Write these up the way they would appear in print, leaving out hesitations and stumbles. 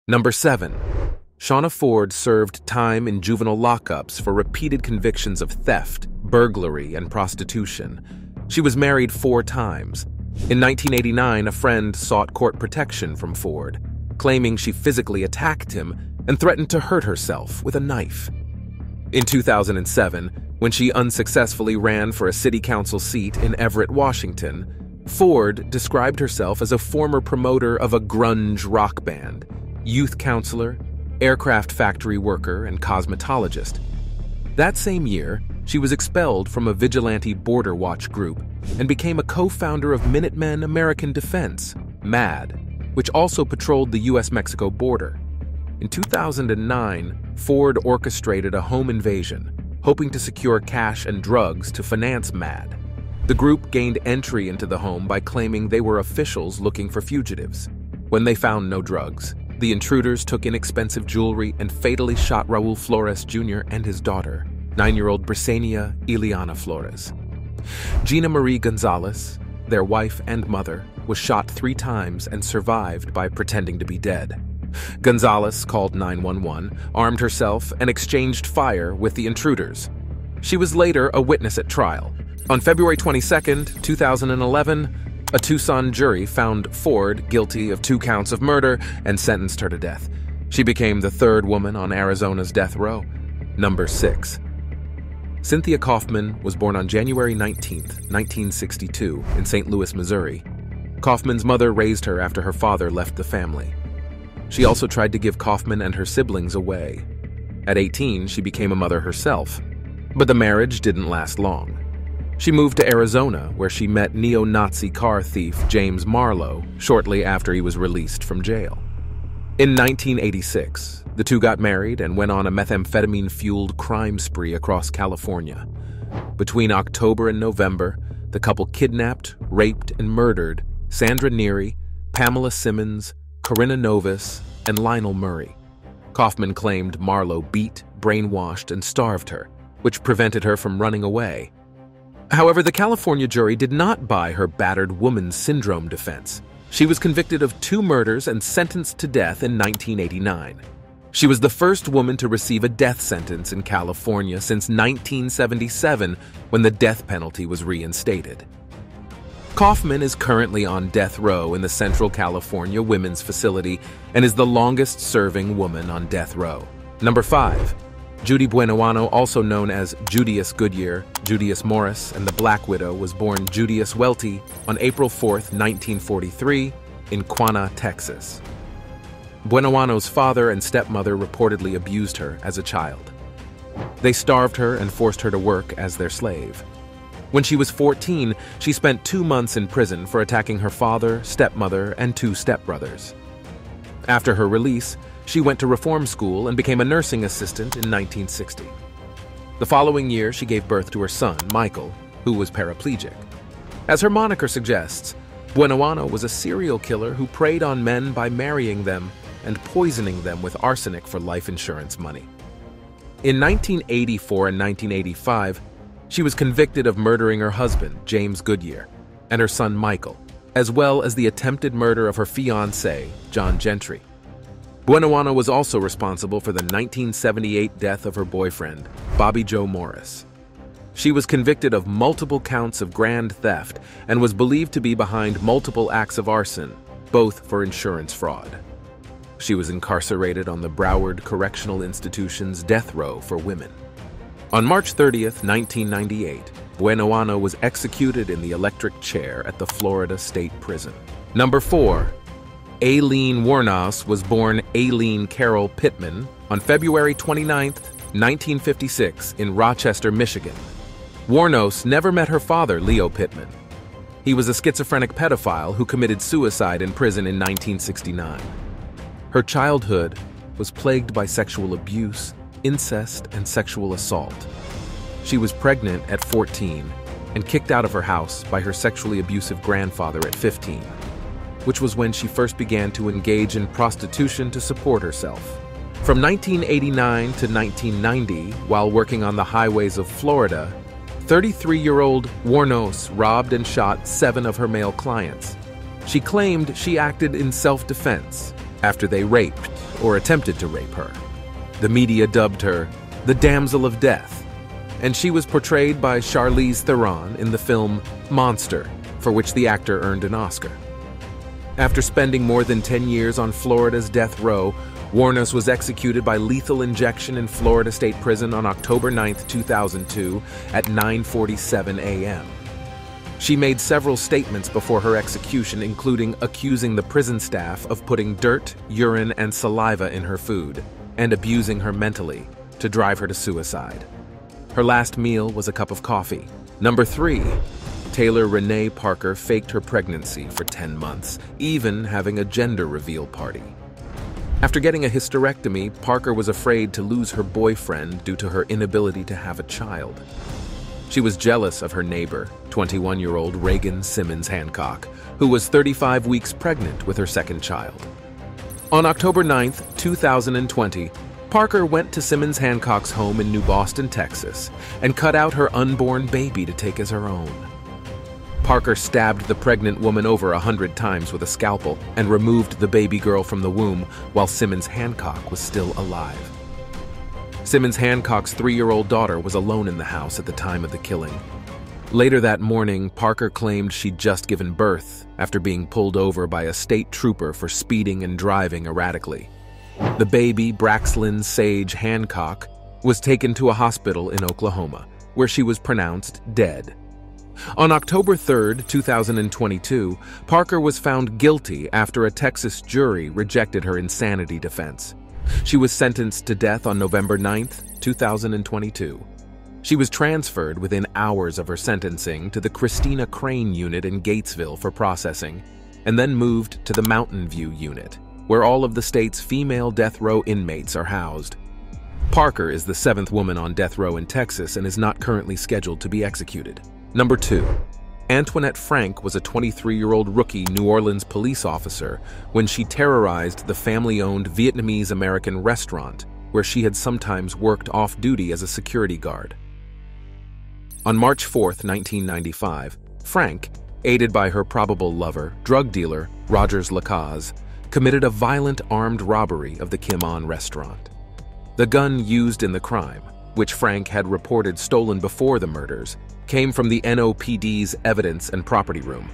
Number 7. Shauna Ford served time in juvenile lockups for repeated convictions of theft, burglary, and prostitution. She was married 4 times. In 1989, a friend sought court protection from Ford, claiming she physically attacked him and threatened to hurt herself with a knife. In 2007, when she unsuccessfully ran for a city council seat in Everett, Washington, Ford described herself as a former promoter of a grunge rock band, youth counselor, aircraft factory worker, and cosmetologist. That same year, she was expelled from a vigilante border watch group and became a co-founder of Minutemen American Defense, MAD, which also patrolled the U.S.-Mexico border. In 2009, Ford orchestrated a home invasion, hoping to secure cash and drugs to finance MAD. The group gained entry into the home by claiming they were officials looking for fugitives. When they found no drugs, the intruders took inexpensive jewelry and fatally shot Raul Flores Jr. and his daughter, 9-year-old Brisenia Ileana Flores. Gina Marie Gonzalez, their wife and mother, was shot 3 times and survived by pretending to be dead. Gonzalez called 911, armed herself, and exchanged fire with the intruders. She was later a witness at trial. On February 22, 2011, a Tucson jury found Ford guilty of 2 counts of murder and sentenced her to death. She became the 3rd woman on Arizona's death row. Number 6. Cynthia Kaufman was born on January 19, 1962, in St. Louis, Missouri. Kaufman's mother raised her after her father left the family. She also tried to give Kaufman and her siblings away. At 18, she became a mother herself, but the marriage didn't last long. She moved to Arizona, where she met neo-Nazi car thief James Marlowe shortly after he was released from jail. In 1986, the two got married and went on a methamphetamine-fueled crime spree across California. Between October and November, the couple kidnapped, raped, and murdered Sandra Neary, Pamela Simmons, Corinna Novus, and Lionel Murray. Kaufman claimed Marlowe beat, brainwashed, and starved her, which prevented her from running away. However, the California jury did not buy her battered woman syndrome defense. She was convicted of 2 murders and sentenced to death in 1989. She was the first woman to receive a death sentence in California since 1977, when the death penalty was reinstated. Kaufman is currently on death row in the Central California Women's Facility and is the longest-serving woman on death row. Number 5. Judy Buenoano, also known as Judius Goodyear, Judius Morris, and the Black Widow, was born Judius Welty on April 4, 1943, in Quanah, Texas. Buenoano's father and stepmother reportedly abused her as a child. They starved her and forced her to work as their slave. When she was 14, she spent 2 months in prison for attacking her father, stepmother, and 2 stepbrothers. After her release, she went to reform school and became a nursing assistant in 1960. The following year, she gave birth to her son, Michael, who was paraplegic. As her moniker suggests, Buenoano was a serial killer who preyed on men by marrying them and poisoning them with arsenic for life insurance money. In 1984 and 1985, she was convicted of murdering her husband, James Goodyear, and her son, Michael, as well as the attempted murder of her fiancé, John Gentry. Buenoano was also responsible for the 1978 death of her boyfriend, Bobby Joe Morris. She was convicted of multiple counts of grand theft and was believed to be behind multiple acts of arson, both for insurance fraud. She was incarcerated on the Broward Correctional Institution's death row for women. On March 30, 1998, Buenoano was executed in the electric chair at the Florida State Prison. Number 4. Aileen Wuornos was born Aileen Carol Pittman on February 29, 1956, in Rochester, Michigan. Wuornos never met her father, Leo Pittman. He was a schizophrenic pedophile who committed suicide in prison in 1969. Her childhood was plagued by sexual abuse, incest, and sexual assault. She was pregnant at 14 and kicked out of her house by her sexually abusive grandfather at 15, which was when she first began to engage in prostitution to support herself. From 1989 to 1990, while working on the highways of Florida, 33-year-old Wuornos robbed and shot 7 of her male clients. She claimed she acted in self-defense after they raped or attempted to rape her. The media dubbed her the Damsel of Death, and she was portrayed by Charlize Theron in the film Monster, for which the actor earned an Oscar. After spending more than 10 years on Florida's death row, Wuornos was executed by lethal injection in Florida State Prison on October 9, 2002 at 9:47 a.m. She made several statements before her execution, including accusing the prison staff of putting dirt, urine, and saliva in her food, and abusing her mentally to drive her to suicide. Her last meal was a cup of coffee. Number 3. Taylor Renee Parker faked her pregnancy for 10 months, even having a gender reveal party. After getting a hysterectomy, Parker was afraid to lose her boyfriend due to her inability to have a child. She was jealous of her neighbor, 21-year-old Reagan Simmons Hancock, who was 35 weeks pregnant with her second child. On October 9, 2020, Parker went to Simmons Hancock's home in New Boston, Texas, and cut out her unborn baby to take as her own. Parker stabbed the pregnant woman over 100 times with a scalpel and removed the baby girl from the womb while Simmons Hancock was still alive. Simmons Hancock's 3-year-old daughter was alone in the house at the time of the killing. Later that morning, Parker claimed she'd just given birth after being pulled over by a state trooper for speeding and driving erratically. The baby, Braxlyn Sage Hancock, was taken to a hospital in Oklahoma, where she was pronounced dead. On October 3, 2022, Parker was found guilty after a Texas jury rejected her insanity defense. She was sentenced to death on November 9, 2022. She was transferred within hours of her sentencing to the Christina Crane unit in Gatesville for processing, and then moved to the Mountain View unit, where all of the state's female death row inmates are housed. Parker is the 7th woman on death row in Texas and is not currently scheduled to be executed. Number 2. Antoinette Frank was a 23-year-old rookie New Orleans police officer when she terrorized the family-owned Vietnamese-American restaurant where she had sometimes worked off-duty as a security guard. On March 4, 1995, Frank, aided by her probable lover, drug dealer Rogers Lacaze, committed a violent armed robbery of the Kim On restaurant. The gun used in the crime, which Frank had reported stolen before the murders, came from the NOPD's evidence and property room.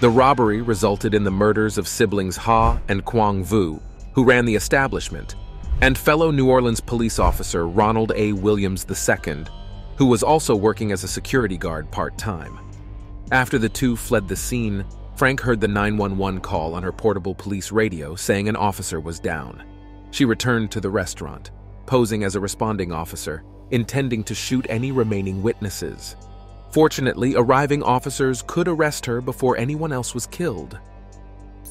The robbery resulted in the murders of siblings Ha and Quang Vu, who ran the establishment, and fellow New Orleans police officer Ronald A. Williams II, who was also working as a security guard part-time. After the two fled the scene, Frank heard the 911 call on her portable police radio saying an officer was down. She returned to the restaurant, posing as a responding officer, intending to shoot any remaining witnesses. Fortunately, arriving officers could arrest her before anyone else was killed.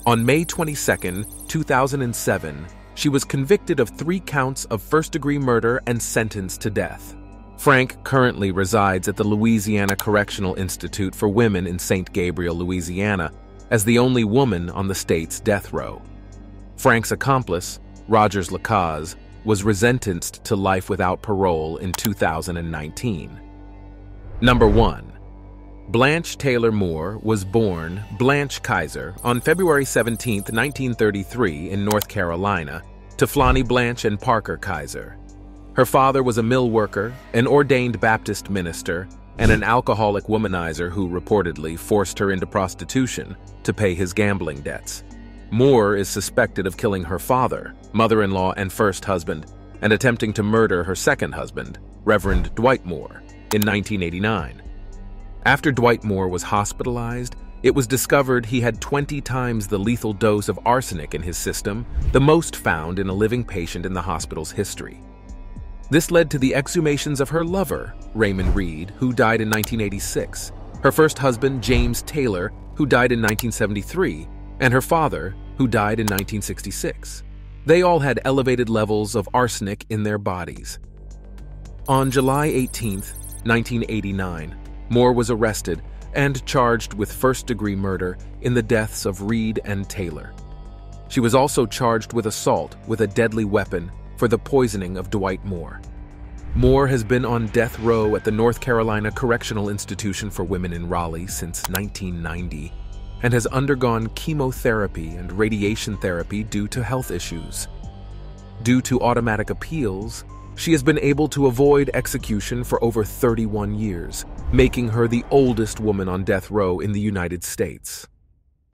On May 22, 2007, she was convicted of 3 counts of first-degree murder and sentenced to death. Frank currently resides at the Louisiana Correctional Institute for Women in St. Gabriel, Louisiana, as the only woman on the state's death row. Frank's accomplice, Rogers Lacaze, was resentenced to life without parole in 2019. Number 1. Blanche Taylor Moore was born Blanche Kaiser on February 17, 1933 in North Carolina to Flonnie Blanche and Parker Kaiser. Her father was a mill worker, an ordained Baptist minister, and an alcoholic womanizer who reportedly forced her into prostitution to pay his gambling debts. Moore is suspected of killing her father, mother-in-law, and first husband, and attempting to murder her second husband, Reverend Dwight Moore, in 1989. After Dwight Moore was hospitalized, it was discovered he had 20 times the lethal dose of arsenic in his system, the most found in a living patient in the hospital's history. This led to the exhumations of her lover, Raymond Reed, who died in 1986, her first husband, James Taylor, who died in 1973, and her father, who died in 1966. They all had elevated levels of arsenic in their bodies. On July 18, 1989, Moore was arrested and charged with first-degree murder in the deaths of Reed and Taylor. She was also charged with assault with a deadly weapon for the poisoning of Dwight Moore. Moore has been on death row at the North Carolina Correctional Institution for Women in Raleigh since 1990 and has undergone chemotherapy and radiation therapy due to health issues. Due to automatic appeals, she has been able to avoid execution for over 31 years, making her the oldest woman on death row in the United States.